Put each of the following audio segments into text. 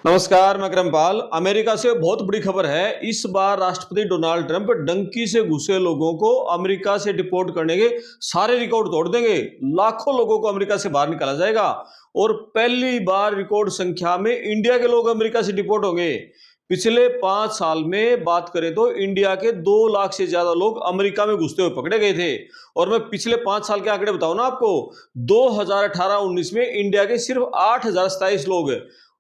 नमस्कार, मैं करमपाल। अमेरिका से बहुत बड़ी खबर है। इस बार राष्ट्रपति डोनाल्ड ट्रंप डंकी से घुसे लोगों को अमेरिका से डिपोर्ट करने के सारे रिकॉर्ड तोड़ देंगे। लाखों लोगों को अमेरिका से बाहर निकाला जाएगा और पहली बार रिकॉर्ड संख्या में इंडिया के लोग अमेरिका से डिपोर्ट होंगे। पिछले 5 साल में बात करें तो इंडिया के 2 लाख से ज्यादा लोग अमेरिका में घुसते हुए पकड़े गए थे। और मैं पिछले 5 साल के आंकड़े बताऊं ना आपको, 2018-19 में इंडिया के सिर्फ 8,027 लोग,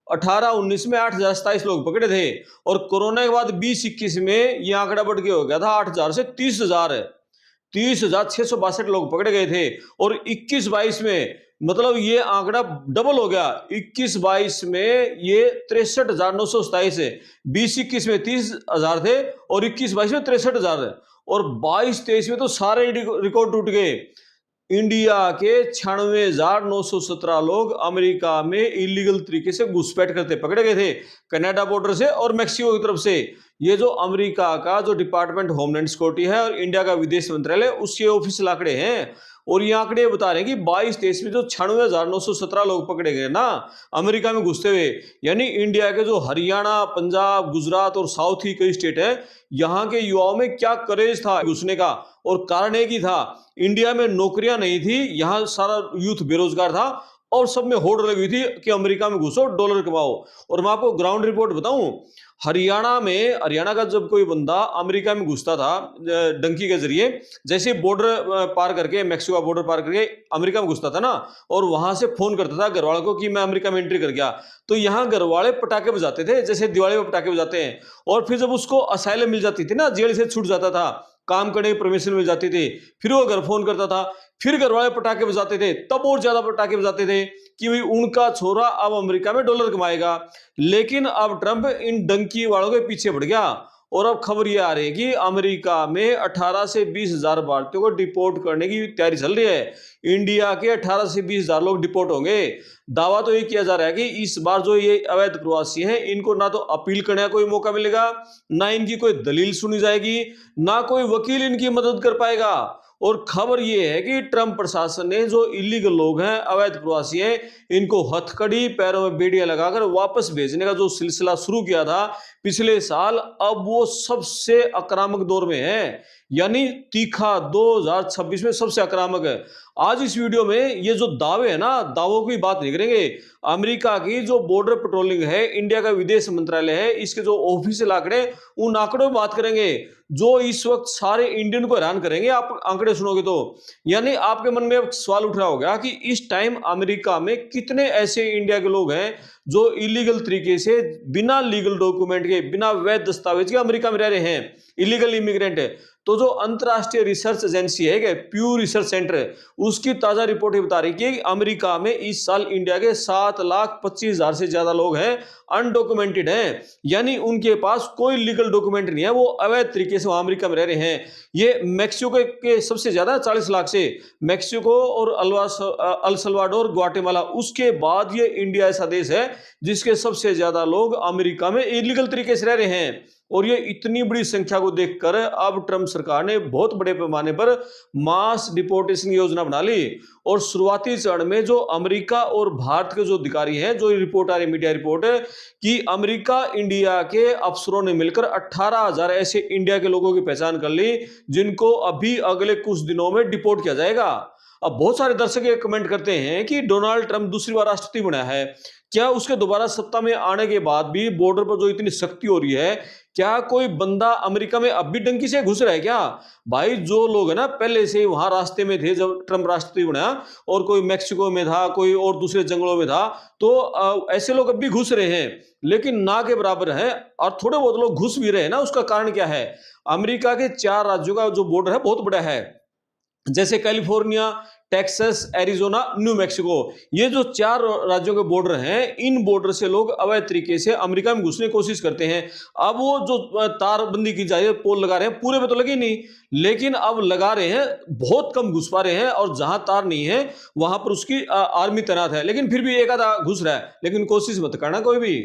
18-19 में 8,027 लोग पकड़े थे। और कोरोना के बाद 20-21 में यह आंकड़ा बढ़ के हो गया था 8,000 से 30,000, 30,662 लोग पकड़े गए थे। और 21-22 में मतलब ये आंकड़ा डबल हो गया। 21-22 में ये 63,927 है। 20-21 में 30,000 थे और 21-22 में 63,000 है। और 22-23 में तो सारे रिकॉर्ड टूट गए। इंडिया के 96,917 लोग अमेरिका में इलीगल तरीके से घुसपैठ करते पकड़े गए थे, कनाडा बॉर्डर से और मेक्सिको की तरफ से। ये जो अमेरिका का जो डिपार्टमेंट होमलैंड सिक्योरिटी है और इंडिया का विदेश मंत्रालय, उसके ऑफिशियल आंकड़े हैं। और ये आंकड़े बता रहे हैं कि 22-23 में जो 96,917 लोग पकड़े गए ना अमेरिका में घुसते हुए, यानी इंडिया के जो हरियाणा, पंजाब, गुजरात और साउथ की कई स्टेट है, यहाँ के युवाओं में क्या करेज था घुसने का। और कारण एक ही था, इंडिया में नौकरियां नहीं थी, यहां सारा यूथ बेरोजगार था और सब में होड़ लगी थी कि अमेरिका में घुसो, डॉलर कमाओ। और मैं आपको ग्राउंड रिपोर्ट बताऊं, हरियाणा का जब कोई बंदा अमेरिका में घुसता था डंकी के जरिए, जैसे बॉर्डर पार करके, मेक्सिको बॉर्डर पार करके अमेरिका में घुसता था ना, और वहां से फोन करता था घर वालों को कि मैं अमेरिका में एंट्री कर गया, तो यहाँ घर वाले पटाखे बजाते थे जैसे दिवाली में पटाखे बजाते हैं। और फिर जब उसको असाइलम मिल जाती थी ना, जेल से छूट जाता था, काम करने की परमिशन मिल जाती थी, फिर वो घर फोन करता था, फिर घर वाले पटाखे बजाते थे, तब और ज्यादा पटाखे बजाते थे कि भाई उनका छोरा अब अमेरिका में डॉलर कमाएगा। लेकिन अब ट्रंप इन डंकी वालों के पीछे बढ़ गया और अब खबर ये आ रही है कि अमेरिका में 18 से 20,000 भारतीयों को डिपोर्ट करने की तैयारी चल रही है। इंडिया के 18 से 20,000 लोग डिपोर्ट होंगे। दावा तो ये किया जा रहा है कि इस बार जो ये अवैध प्रवासी हैं, इनको ना तो अपील करने का कोई मौका मिलेगा, ना इनकी कोई दलील सुनी जाएगी, ना कोई वकील इनकी मदद कर पाएगा। और खबर यह है कि ट्रंप प्रशासन ने जो इलीगल लोग हैं, अवैध प्रवासी हैं, इनको हथकड़ी, पैरों में बेड़ियां लगाकर वापस भेजने का जो सिलसिला शुरू किया था पिछले साल, अब वो सबसे आक्रामक दौर में है। यानी तीखा 2026 में सबसे आक्रामक है। आज इस वीडियो में ये जो दावे है ना, दावों की बात नहीं करेंगे। अमेरिका की जो बॉर्डर पेट्रोलिंग है, इंडिया का विदेश मंत्रालय है, इसके जो ऑफिशियल आंकड़े, उन आंकड़ों में बात करेंगे जो इस वक्त सारे इंडियन को हैरान करेंगे। आप आंकड़े सुनोगे तो यानी आपके मन में अब सवाल उठ रहा होगा कि इस टाइम अमेरिका में कितने ऐसे इंडिया के लोग हैं जो इलीगल तरीके से, बिना लीगल डॉक्यूमेंट के, बिना वैध दस्तावेज के अमेरिका में रह रहे हैं, इलीगल इमिग्रेंट है। तो जो अंतरराष्ट्रीय रिसर्च एजेंसी है प्यू रिसर्च सेंटर, उसकी ताजा रिपोर्ट बता रही है कि अमेरिका में इस साल इंडिया के 7,25,000 से ज्यादा लोग हैं अनडॉक्यूमेंटेड हैं, यानी उनके पास कोई लीगल डॉक्यूमेंट नहीं है, वो अवैध तरीके से वहां अमेरिका में रह रहे हैं। ये मैक्सिको के सबसे ज्यादा 40 लाख से, मैक्सिको और अल सल्वाडोर, ग्वाटेमाला, उसके बाद ये इंडिया ऐसा देश है जिसके सबसे ज्यादा लोग अमेरिका में इलीगल तरीके से रह रहे हैं। और ये इतनी बड़ी संख्या को देखकर अब ट्रंप सरकार ने बहुत बड़े पैमाने पर मास डिपोर्टेशन योजना बना ली। और शुरुआती चरण में जो अमेरिका और भारत के जो अधिकारी हैं, जो रिपोर्ट आ रही, मीडिया रिपोर्ट है कि अमेरिका इंडिया के अफसरों ने मिलकर 18,000 ऐसे इंडिया के लोगों की पहचान कर ली जिनको अभी अगले कुछ दिनों में डिपोर्ट किया जाएगा। अब बहुत सारे दर्शक ये कमेंट करते हैं कि डोनाल्ड ट्रंप दूसरी बार राष्ट्रपति बना है, क्या उसके दोबारा सत्ता में आने के बाद भी बॉर्डर पर जो इतनी सख्ती हो रही है, क्या कोई बंदा अमेरिका में अब भी डंकी से घुस रहा है क्या? भाई जो लोग है ना पहले से वहां रास्ते में थे जब ट्रंप राष्ट्रपति बना, और कोई मैक्सिको में था, कोई और दूसरे जंगलों में था, तो ऐसे लोग अब भी घुस रहे हैं, लेकिन ना के बराबर है। और थोड़े बहुत लोग घुस भी रहे हैं ना, उसका कारण क्या है? अमेरिका के 4 राज्यों का जो बॉर्डर है बहुत बड़ा है, जैसे California, Texas, Arizona, new Mexico, ये जो 4 राज्यों के बॉर्डर हैं, इन बॉर्डर से लोग अवैध तरीके से अमेरिका में घुसने की कोशिश करते हैं। अब वो जो तारबंदी की जा रही है, पोल लगा रहे हैं, पूरे पे तो लगी नहीं, लेकिन अब लगा रहे हैं, बहुत कम घुस पा रहे हैं, और जहां तार नहीं है वहां पर उसकी आर्मी तैनात है, लेकिन फिर भी एक आधा घुस रहा है। लेकिन कोशिश मत करना कोई भी,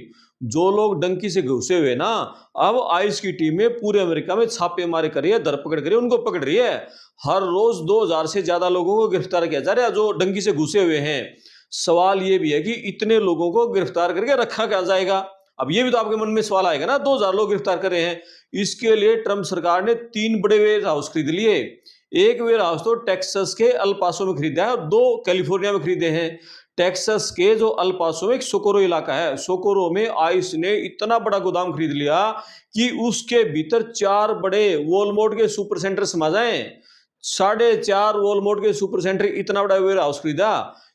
जो लोग डंकी से घुसे हुए ना, अब आइस की टीमें पूरे अमेरिका में छापेमारी कर रही है, धरपकड़ कर रही है, उनको पकड़ रही है। हर रोज 2,000 से ज्यादा लोगों को गिरफ्तार किया जा रहा है जो डंकी से घुसे हुए हैं। सवाल यह भी है कि इतने लोगों को गिरफ्तार करके रखा क्या जाएगा? अब ये भी तो आपके मन में सवाल आएगा ना, 2000 लोग गिरफ्तार कर रहे हैं। इसके लिए ट्रंप सरकार ने 3 बड़े वेयर हाउस खरीद लिए। एक वेयर हाउस तो टेक्सास के अल पासो में खरीदा है और 2 कैलिफोर्निया में खरीदे हैं। टेक्सास के जो अल पासो में एक सोकोरो इलाका है, सोकोरो में आइस ने इतना बड़ा गोदाम खरीद लिया कि उसके भीतर 4 बड़े वॉलमार्ट के सुपर सेंटर समा जाए। 4.5 वॉलमार्ट के सुपर सेंटर, इतना बड़ा वेयर हाउस खरीदा।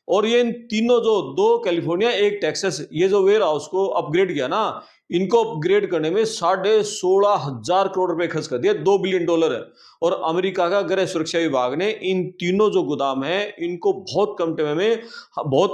और ये इन तीनों, जो 2 कैलिफोर्निया एक टेक्सास, ये जो वेयर हाउस को अपग्रेड किया ना, इनको अपग्रेड करने में 16,500 करोड़ रुपए खर्च कर दिया, $2 बिलियन। और अमेरिका का गृह सुरक्षा विभाग ने इन तीनों जो गोदाम है, इनको बहुत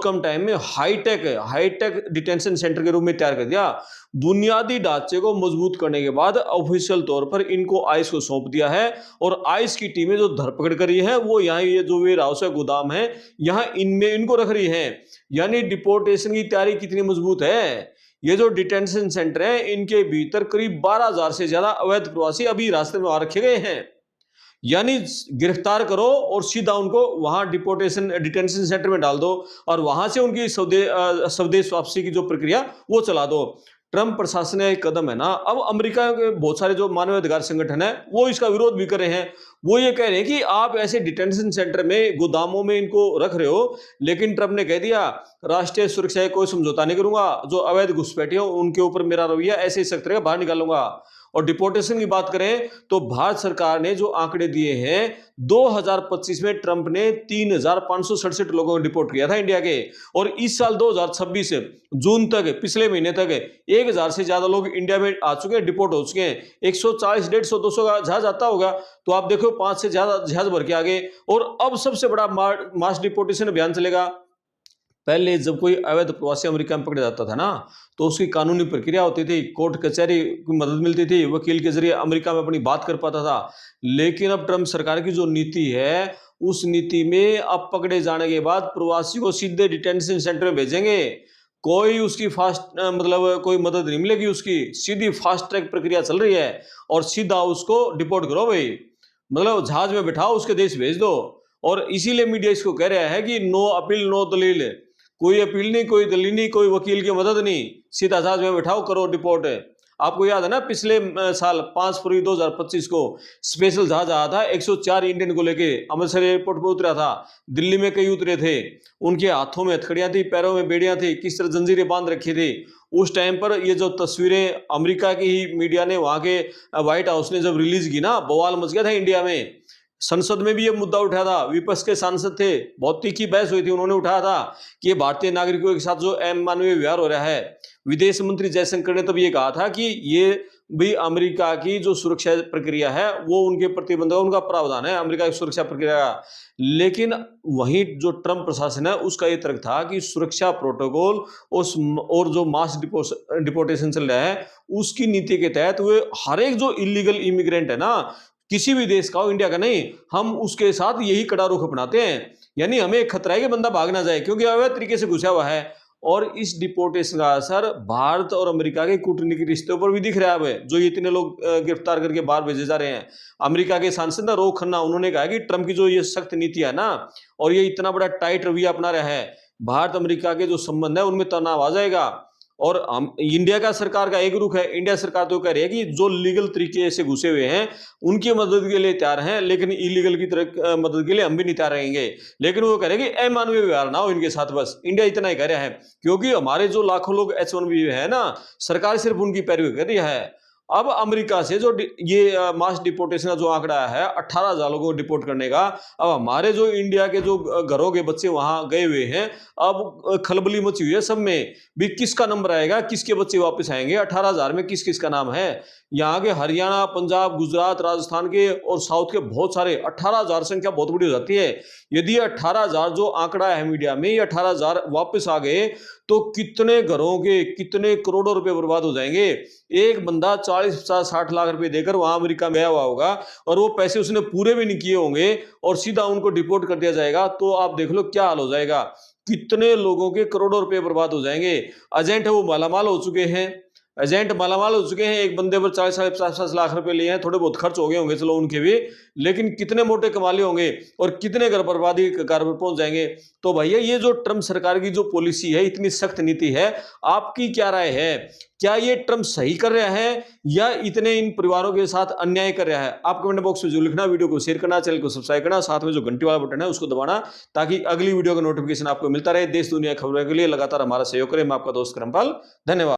कम टाइम में हाईटेक डिटेंशन सेंटर के रूप में तैयार कर दिया। बुनियादी ढांचे को मजबूत करने के बाद ऑफिशियल तौर पर इनको आइस को सौंप दिया है। और आइस की टीमें जो धरपकड़ करी है, वो यहाँ ये जो वेयर हाउस है, गोदाम है, यहाँ इनमें इनको रख रही है। यानी डिपोर्टेशन की तैयारी कितनी मजबूत है। ये जो डिटेंशन सेंटर है, इनके भीतर करीब 12,000 से ज्यादा अवैध प्रवासी अभी रास्ते में रखे गए हैं। यानी गिरफ्तार करो और सीधा उनको वहां डिटेंशन सेंटर में डाल दो और वहां से उनकी स्वदेश वापसी की जो प्रक्रिया वो चला दो। ट्रंप प्रशासन का एक कदम है ना, अब अमेरिका के बहुत सारे जो मानवाधिकार संगठन है, वो इसका विरोध भी कर रहे हैं। वो ये कह रहे हैं कि आप ऐसे डिटेंशन सेंटर में, गोदामों में इनको रख रहे हो, लेकिन ट्रंप ने कह दिया राष्ट्रीय सुरक्षा का कोई समझौता नहीं करूंगा, जो अवैध घुसपैठिए उनके ऊपर मेरा रवैया ऐसे ही सख्त रहेगा, बाहर निकालूंगा। और डिपोर्टेशन की बात करें तो भारत सरकार ने जो आंकड़े दिए हैं, 2025 में ट्रंप ने 3,567 लोगों को डिपोर्ट किया था इंडिया के। और इस साल 2026 जून तक, पिछले महीने तक 1,000 से ज्यादा लोग इंडिया में आ चुके हैं, डिपोर्ट हो चुके हैं। 140, 150, 200 का जहाज आता होगा, तो आप देखो 5 से ज्यादा जहाज भर के आ गए। और अब सबसे बड़ा मास डिपोर्टेशन अभियान चलेगा। पहले जब कोई अवैध प्रवासी अमेरिका में पकड़ा जाता था ना, तो उसकी कानूनी प्रक्रिया होती थी, कोर्ट कचहरी की मदद मिलती थी, वकील के जरिए अमेरिका में अपनी बात कर पाता था। लेकिन अब ट्रंप सरकार की जो नीति है, उस नीति में अब पकड़े जाने के बाद प्रवासी को सीधे डिटेंशन सेंटर में भेजेंगे। कोई उसकी कोई मदद नहीं मिलेगी, उसकी सीधी फास्ट ट्रैक प्रक्रिया चल रही है और सीधा उसको डिपोर्ट करो भाई, जहाज में बिठाओ, उसके देश भेज दो। और इसीलिए मीडिया इसको कह रहा है कि नो अपील नो दलील, कोई अपील नहीं, कोई दलील नहीं, कोई वकील की मदद नहीं, सीधा जहाज में बिठाओ, करो डिपोर्ट। आपको याद है ना, पिछले साल 5 फरवरी 2025 को स्पेशल जहाज आया था, 104 इंडियन को लेके अमृतसर एयरपोर्ट पर उतरा था। दिल्ली में कई उतरे थे, उनके हाथों में हथकड़ियां थी, पैरों में बेड़ियां थी, किस तरह जंजीरें बांध रखी थी। उस टाइम पर ये जो तस्वीरें अमेरिका की ही मीडिया ने, वहां के व्हाइट हाउस ने जब रिलीज की ना, बवाल मच गया था इंडिया में। संसद में भी ये मुद्दा उठाया था, विपक्ष के सांसद थे, बहुत तीखी बहस हुई थी, उन्होंने उठाया था कि ये भारतीय नागरिकों के साथ जो अमानवीय व्यवहार हो रहा है। विदेश मंत्री जयशंकर ने तब ये कहा था कि ये भी अमेरिका की जो सुरक्षा प्रक्रिया है, वो उनके प्रतिबंध, उनका प्रावधान है अमेरिका की सुरक्षा प्रक्रिया का। लेकिन वहीं जो ट्रंप प्रशासन है, उसका ये तर्क था कि सुरक्षा प्रोटोकॉल और जो मास डिपोर्टेशन चल रहा है, उसकी नीति के तहत वे हर एक जो इलीगल इमिग्रेंट है ना, किसी भी देश का हो, इंडिया का नहीं, हम उसके साथ यही कड़ा रुख अपनाते हैं। यानी हमें एक खतरा है कि बंदा भाग ना जाए, क्योंकि अवैध तरीके से घुसा हुआ है। और इस डिपोर्टेशन का असर भारत और अमेरिका के कूटनीतिक रिश्तों पर भी दिख रहा है। जो ये इतने लोग गिरफ्तार करके बाहर भेजे जा रहे हैं। अमेरिका के सांसद रो खन्ना, उन्होंने कहा कि ट्रंप की जो ये सख्त नीति है ना, और ये इतना बड़ा टाइट रवैया अपना रहा है, भारत अमेरिका के जो संबंध है उनमें तनाव आ जाएगा। और इंडिया का सरकार का एक रुख है, इंडिया सरकार तो कह रही है कि जो लीगल तरीके से घुसे हुए हैं उनकी मदद के लिए तैयार हैं, लेकिन इलीगल की तरह मदद के लिए हम भी नहीं तैयार रहेंगे। लेकिन वो कह रहे हैं कि अमानवीय व्यवहार ना हो इनके साथ, बस इंडिया इतना ही कह रहा है। क्योंकि हमारे जो लाखों लोग H1B है ना, सरकार सिर्फ उनकी पैरवी कर रही है। अब अमेरिका से जो ये मास डिपोर्टेशन का जो आंकड़ा है 18,000 लोगों को डिपोर्ट करने का, अब हमारे जो इंडिया के जो घरों के बच्चे वहां गए हुए हैं, अब खलबली मची हुई है सब में भी, किसका नंबर आएगा, किसके बच्चे वापस आएंगे, 18,000 में किस किस का नाम है। यहाँ के हरियाणा, पंजाब, गुजरात, राजस्थान के और साउथ के बहुत सारे, 18,000 संख्या बहुत बड़ी हो जाती है। यदि 18,000 जो आंकड़ा है मीडिया में, ये 18,000 वापस आ गए तो कितने घरों के कितने करोड़ों रुपए बर्बाद हो जाएंगे। एक बंदा 40, 50, 60 लाख रुपए देकर वहां अमेरिका में आया हुआ होगा और वो पैसे उसने पूरे भी नहीं किए होंगे और सीधा उनको डिपोर्ट कर दिया जाएगा, तो आप देख लो क्या हाल हो जाएगा। कितने लोगों के करोड़ों रुपए बर्बाद हो जाएंगे। एजेंट है वो मालामाल हो चुके हैं, एजेंट मालामाल हो चुके हैं, एक बंदे पर 40-50 लाख रुपए लिए हैं, थोड़े बहुत खर्च हो गए होंगे चलो उनके भी, लेकिन कितने मोटे कमाले होंगे और कितने घर बर्बादी के कार पर पहुंच जाएंगे। तो भैया ये जो ट्रम्प सरकार की जो पॉलिसी है, इतनी सख्त नीति है, आपकी क्या राय है? क्या ये ट्रम्प सही कर रहा है या इतने इन परिवारों के साथ अन्याय कर रहा है? आप कमेंट बॉक्स में जो लिखना, वीडियो को शेयर करना, चैनल को सब्सक्राइब करना, साथ में जो घंटी वाला बटन है उसको दबाना, ताकि अगली वीडियो का नोटिफिकेशन आपको मिलता रहे। देश दुनिया की खबरों के लिए लगातार हमारा सहयोग करें। मैं आपका दोस्त करमपाल, धन्यवाद।